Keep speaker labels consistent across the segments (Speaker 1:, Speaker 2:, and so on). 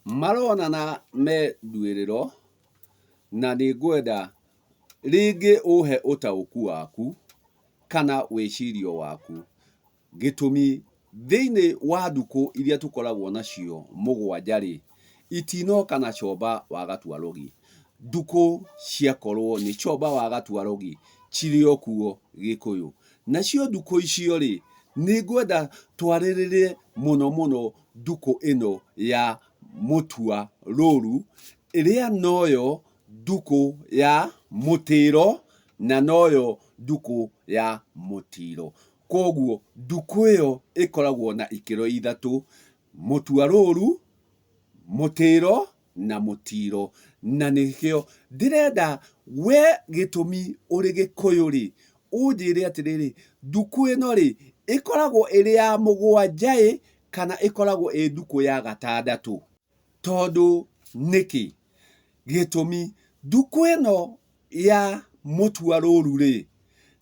Speaker 1: maronana me nduĩrĩro na nĩ ngwenda rĩngĩ ũhe ũtaũku waku kana wĩcirio waku. Gĩtũmi thĩinĩ wa ndukũ iria tũkoragwo nacio mũgwanja-rĩ, itinoka na Comba wa Gatwarogi. Ndukũ ciakorwo nĩ Comba wa Gatwarogi cirĩ o kuo Gĩkũyũ. Nacio ndukũ icio-rĩ, nĩ ngwenda twarĩrĩrie mũno mũno ndukũ ĩno ya Mũtua Rũru, ĩrĩa noyo ndukũ ya Mũtĩro na noyo ndukũ ya Mũtiro. Koguo ndukũ ĩyo ĩkoragwo na ikĩro ithatũ: Mũtua Rũru, Mũtĩro na Mũtiro. Na nĩkĩo ndĩrenda we Gĩtũmi ũrĩ Gĩkũyũ-rĩ, ũnjĩre atĩrĩrĩ, ndukũ ĩno-rĩ, ĩkoragwo ĩrĩ ya mũgwanja kana ĩkoragwo ĩ ndukũ ya gatandatũ? Tondũ nĩkĩ? Gĩtũmi ndukũ ĩno ya Mũtua Rũru-rĩ,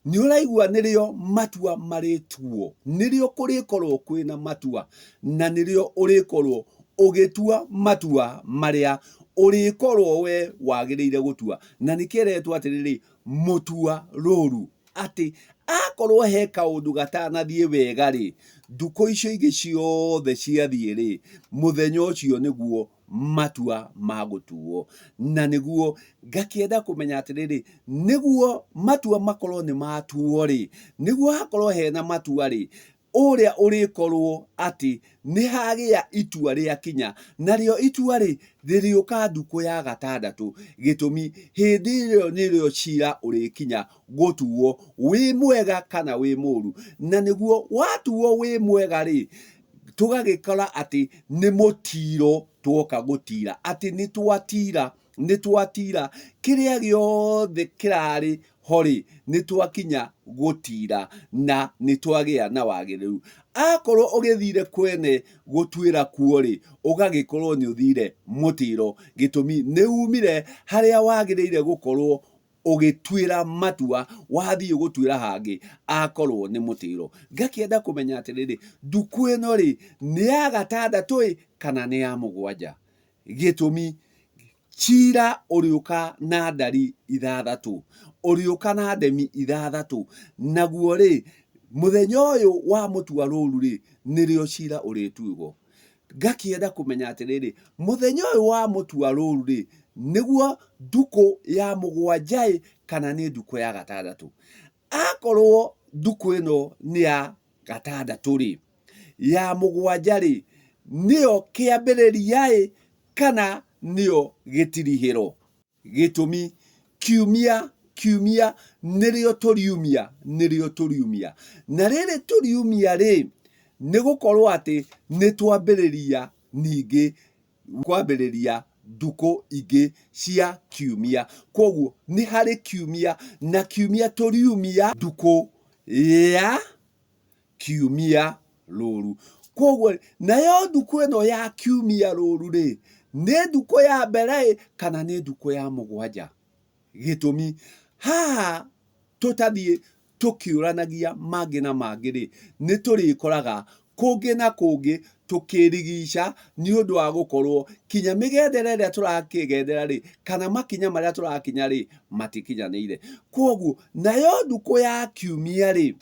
Speaker 1: nĩ ũraigua nĩrĩo matua marĩtuo, nĩrĩo kũrĩkorwo kwĩna matua, na nĩrĩo ũrĩkorwo ũgĩtua matua marĩa ũrĩkorwo we wagĩrĩire gũtua. Na nĩkĩeretwo atĩrĩrĩ, Mũtua Rũru, atĩ akorwo he kaũndũ gatanathiĩ wega-rĩ, ndukũ icio ingĩ ciothe ciathiĩ-rĩ, mũthenya ũcio nĩguo matua ma gũtuo. Na nĩguo ngakĩenda kũmenya atĩrĩrĩ, nĩguo matua makorwo nĩ matuo-rĩ, nĩguo hakorwo hena matua-rĩ, ũrĩa ũrĩkorwo atĩ nĩ hagĩa itua rĩakinya, narĩo itua-rĩ rĩrĩũka ndukũ ya gatandatũ. Gĩtũmi hĩndĩ ĩyo nĩrĩo cira ũrĩkinya gũtuo wĩ mwega kana wĩ mũũru. Na nĩguo watuo wĩ mwega-rĩ, tũgagĩkora atĩ nĩ mũtiro tuoka gũtira, atĩ nĩ twatira kĩrĩa gĩothe kĩrarĩ ho-rĩ, nĩ twakinya gũtira na nĩ twagĩa na wagĩrĩru. Akorwo ũgĩthire kwene gũtuĩra kuo-rĩ, ũgagĩkorwo nĩ ũthire Mũtĩro. Gĩtũmi nĩ umire harĩa wagĩrĩire gũkorwo ũgĩtuĩra matua, wathiĩ gũtuĩra hangĩ akorwo nĩ Mũtĩro. Ngakĩenda kũmenya atĩrĩrĩ, ndukũ ĩno-rĩ, nĩ ya gatandatũ kana nĩ ya mũgwanja? Gĩtũmi cira ũrĩũka na ndari ithathatũ, ũrĩũka na ndemi ithathatũ. Naguo-rĩ, mũthenya ũyũ wa Mũtua Rũru-rĩ, nĩrĩo cira ũrĩtuĩrwo. Ngakĩenda kũmenya atĩrĩrĩ, mũthenya ũyũ wa Mũtua Rũru-rĩ, nĩguo ndukũ ya mũgwanja kana nĩ ndukũ ya gatandatũ? Akorwo ndukũ ĩno nĩ ya gatandatũ-rĩ, ya mũgwanja-rĩ, nĩyo kĩambĩrĩria kana nĩyo gĩtirihĩro? Gĩtũmi kiumia nĩrĩo tũriumia, na rĩrĩ tũriumia-rĩ, nĩ gũkorwo atĩ nĩ twambĩrĩria ningĩ kwambĩrĩria ndukũ ingĩ cia kiumia. Koguo nĩ harĩ kiumia, na kiumia tũriumia ndukũ ya kiumia Rũru. Koguo nayo ndukũ ĩno ya kiumia Rũru-rĩ, nĩ ndukũ ya mbere kana nĩ ndukũ ya mũgwanja? Gĩtũmi haha tũtathiĩ tũkĩũranagia mangĩ na mangĩ-rĩ, nĩ tũrĩkoraga kũngĩ na kũngĩ tũkĩrigica nĩ ũndũ wa gũkorwo kinya mĩgendere ĩrĩa tũrakĩgendera-rĩ, kana makinya marĩa tũrakinya-rĩ, matikinyanĩire. Koguo nayo ndukũ ya kiumia-rĩ,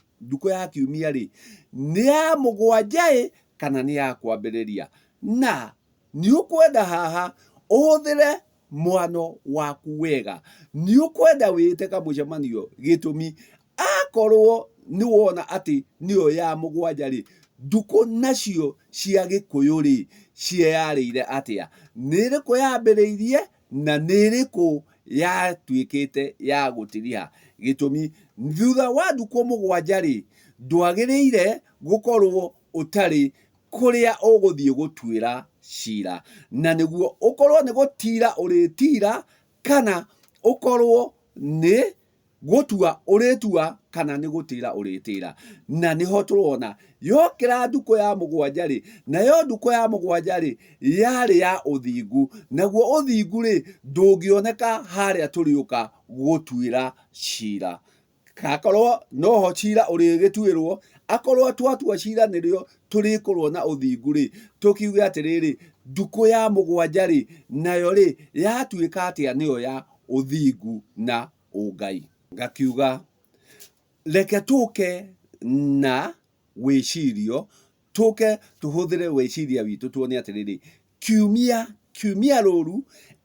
Speaker 1: nĩ ya mũgwanja kana nĩ ya kwambĩrĩria? Na nĩ ũkwenda haha ũhũthĩre mwano waku wega, nĩ ũkwenda wĩte kamũcemanio. Gĩtũmi akorwo nĩ wona atĩ nĩyo ya mũgwanja-rĩ, ndukũ nacio cia Gĩkũyũ-rĩ, cieyarĩire atĩa? Nĩ ĩrĩkũ yambĩrĩirie na nĩ ĩrĩkũ yatuĩkĩte ya gũtiriha? Gĩtũmi thutha wa ndukũ mũgwanja-rĩ, ndwagĩrĩire gũkorwo ũtarĩ kũrĩa ũgũthiĩ gũtuĩra cira. Na nĩguo ũkorwo nĩ gũtira ũrĩtira, kana ũkorwo nĩ gũtua ũrĩtua, kana nĩ gũtĩra ũrĩtĩra. Na nĩho tũrona yokĩra ndukũ ya mũgwanja-rĩ, nayo ndukũ ya mũgwanja-rĩ, yarĩ ya ũthingu. Naguo ũthingu-rĩ, ndũngĩoneka harĩa tũrĩũka gũtuĩra cira. Akorwo noho cira ũrĩgĩtuĩrwo, akorwo twatua cira nĩrĩo tũrĩkorwo na ũthingu-rĩ, tũkiuge atĩrĩrĩ, nduko ya mũgwanja rĩ nayo rĩ yatuĩka atĩa nĩyo ya ũthingu na ũngai. Ngakiuga reke tũke na wĩcirio, tũke tũhũthĩre wĩciria witũ tuone atĩrĩrĩ, kiumia rũru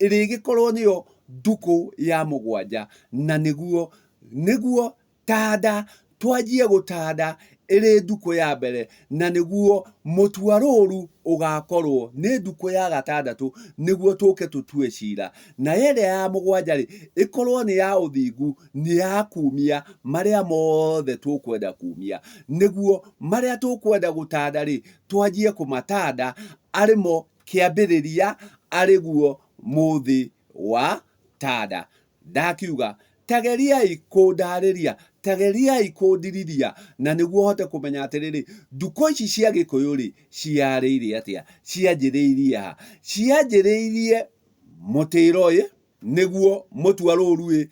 Speaker 1: ĩrĩgĩkorwo nĩyo nduko ya mũgwanja, na nĩguo tanda twanjie gũtanda ĩrĩ nduko ya mbere, na nĩguo mũtua rũru ũgakorwo nĩ nduko ya gatandatũ, nĩguo tũke tũtue cira, na ĩrĩa ya mũgwanja rĩ ĩkorwo nĩ ya ũthingu, nĩ ya kumia marĩa mothe tũkwenda kumia, nĩguo marĩa tũkwenda gũtanda rĩ twanjie kũmatanda arĩmo kĩambĩrĩria, arĩguo mũthĩ wa tanda. Ndakiuga tageriai kũndarĩria, tageriai kũndirithia, na nĩguo hote kũmenya atĩrĩrĩ, nduko ici cia Gĩkũyũ rĩ ciarĩire atĩa, cianjĩrĩirie ha? Cianjĩrĩirie mũtĩro nĩguo mũtua rũru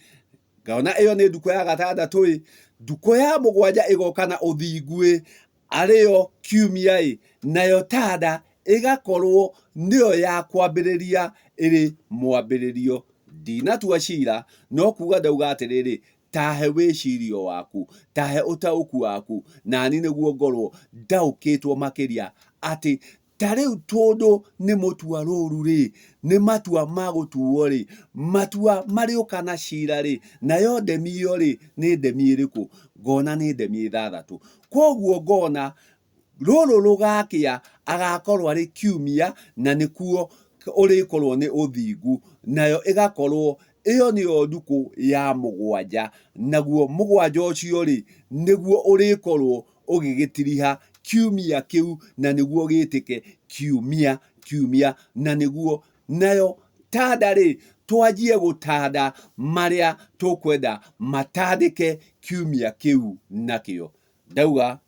Speaker 1: ngona ĩyo nĩ nduko ya gatandatũ nduko ya mũgwanja ĩgoka na ũthingu arĩyo kiumia nayo tanda ĩgakorwo nĩyo ya kwambĩrĩria ĩrĩ mwambĩrĩrio. Ndinatua cira, no kuga ndauga atĩrĩrĩ, tahe wĩcirio waku, tahe ũtaũku waku, nani nĩguo ngorwo ndaũkĩtwo makĩria atĩ ta rĩu tondũ nĩ mũtua rũru nĩ matua ma gũtuo matua marĩũka na cira nayo ndemi ĩyo nĩ ndemi ĩrĩkũ? Ngona nĩ ndemi 6. Koguo ngona rũrũ rũgakĩa agakorwo arĩ kiumia, na nĩkuo ũrĩkorwo nĩ ũthingu, nayo ĩgakorwo ĩyo nĩyo nduko ya mũgwanja, naguo mũgwanja ũcio nĩguo ũrĩkorwo ũgĩgĩtiriha kiumia kĩu, na nĩguo gĩtĩke kiumia, na nĩguo nayo tanda twanjie gũtanda marĩa tũkwenda matandĩke kiumia kĩu nakĩo. Ndauga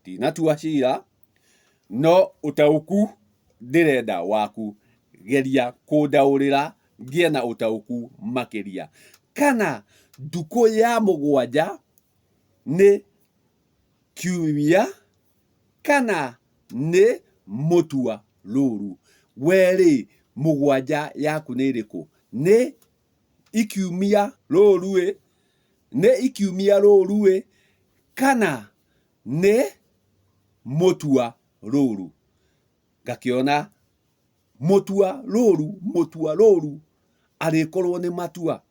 Speaker 1: ndinatua cira, no ũtaũku ndĩrenda waku, geria kũndaũrĩra ngĩe na ũtaũku makĩria. Kana nduko ya mũgwanja nĩ kiumia kana nĩ mũtua rũru? We mũgwanja yaku nĩ ĩrĩkũ? Nĩ ikiumia rũru nĩ ikiumia rũru kana nĩ mũtua rũru? Ngakĩona mũtua rũru arĩkorwo nĩ matua,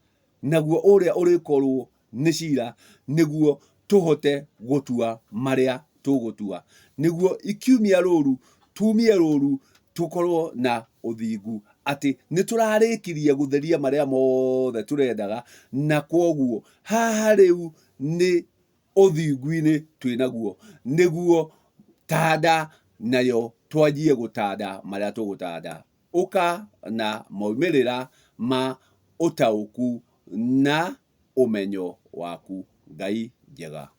Speaker 1: naguo ũrĩa ũrĩkorwo nĩ cira, nĩguo tũhote gũtua marĩa tũgũtua, nĩguo ikiumia rũru tumie rũru, tũkorwo na ũthingu atĩ nĩ tũrarĩkirie gũtheria marĩa mothe tũrendaga, na koguo haha rĩu nĩ ũthingu-inĩ twĩnaguo, nĩguo tanda nayo twanjie gũtanda marĩa tũgũtanda. Ũka na maumĩrĩra ma ũtaũku na ũmenyo waku. Ngai njega.